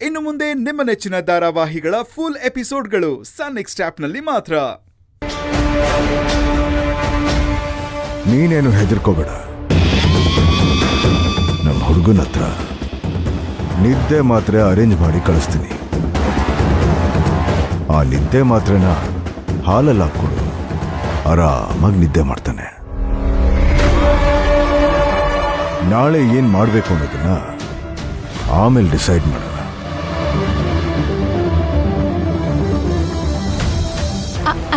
ಇನ್ನು ಮುಂದೆ ನಿಮ್ಮ ನೆಚ್ಚಿನ ಧಾರಾವಾಹಿಗಳ ಫುಲ್ ಎಪಿಸೋಡ್ಗಳು ಸನ್ ನೆಕ್ಸ್ಟ್ ಆಪ್ನಲ್ಲಿ ಮಾತ್ರ. ನೀನೇನು ಹೆದರ್ಕೋಬೇಡ. ನಮ್ಮ ಹುಡುಗನ ಹತ್ರ ನಿದ್ದೆ ಮಾತ್ರೆ ಅರೇಂಜ್ ಮಾಡಿ ಕಳಿಸ್ತೀನಿ. ಆ ನಿದ್ದೆ ಮಾತ್ರೆನ ಹಾಲಲ್ಲಿ ಹಾಕ್ಕೊಡು, ಆರಾಮಾಗಿ ನಿದ್ದೆ ಮಾಡ್ತಾನೆ. ನಾಳೆ ಏನ್ ಮಾಡ್ಬೇಕು ಅನ್ನೋದನ್ನ ಆಮೇಲೆ ಡಿಸೈಡ್ ಮಾಡೋಣ.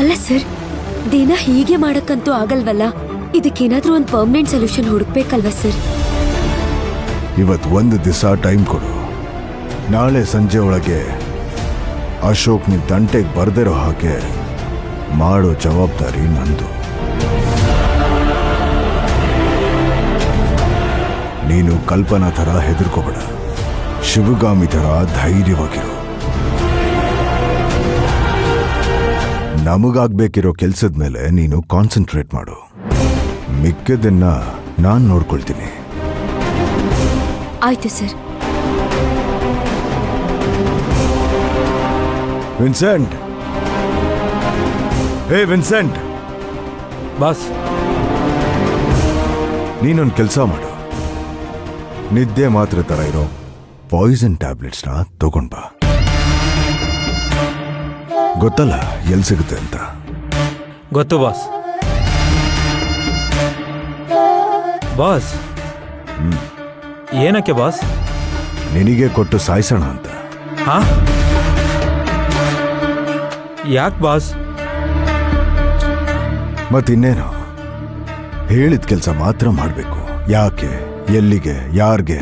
ಅಲ್ಲ ಸರ್, ದಿನ ಹೀಗೆ ಮಾಡಕ್ಕಂತೂ ಆಗಲ್ವಲ್ಲ. ಇದಕ್ಕೇನಾದ್ರೂ ಒಂದು ಪರ್ಮನೆಂಟ್ ಸೊಲ್ಯೂಷನ್ ಹುಡುಕ್ಬೇಕಲ್ವಾ ಸರ್? ಇವತ್ತು ಒಂದು ದಿವಸ ಟೈಮ್ ಕೊಡು. ನಾಳೆ ಸಂಜೆ ಒಳಗೆ ಅಶೋಕ್ ನಿನ್ ತಂಟೆಗೆ ಬರ್ದಿರೋ ಹಾಗೆ ಮಾಡೋ ಜವಾಬ್ದಾರಿ ನಂದು. ನೀನು ಕಲ್ಪನಾ ಥರ ಹೆದರ್ಕೋಬೇಡ, ಶಿವಗಾಮಿ ಥರ ಧೈರ್ಯವಾಗಿರು. ನಮಗಾಗ್ಬೇಕಿರೋ ಕೆಲ್ಸದ ಮೇಲೆ ನೀನು ಕಾನ್ಸಂಟ್ರೇಟ್ ಮಾಡು. ಮಿಕ್ಕದನ್ನ ನಾನ್ ನೋಡ್ಕೊಳ್ತೀನಿ. ಆಯ್ತು ಸರ್. ವಿನ್ಸೆಂಟ್, ಹೇ ವಿನ್ಸೆಂಟ್. ಬಾಸ್, ನೀನೊಂದು ಕೆಲಸ ಮಾಡು. ನಿದ್ದೆ ಮಾತ್ರೆ ತರ ಇರೋ ಪಾಯ್ಸನ್ ಟ್ಯಾಬ್ಲೆಟ್ಸ್ನ ತಗೊಂಡ್ ಬಾ. ಗೊತ್ತಲ್ಲ ಎಲ್ಲಿ ಸಿಗುತ್ತೆ ಅಂತ? ಗೊತ್ತು ಬಾಸ್. ಬಾಸ್, ಏನಕ್ಕೆ ಬಾಸ್? ನಿನಗೆ ಕೊಟ್ಟು ಸಾಯಿಸೋಣ ಅಂತ. ಹಾ? ಯಾಕೆ ಬಾಸ್? ಮತ್ತಿನ್ನೇನು, ಹೇಳಿದ ಕೆಲಸ ಮಾತ್ರ ಮಾಡಬೇಕು. ಯಾಕೆ, ಎಲ್ಲಿಗೆ, ಯಾರಿಗೆ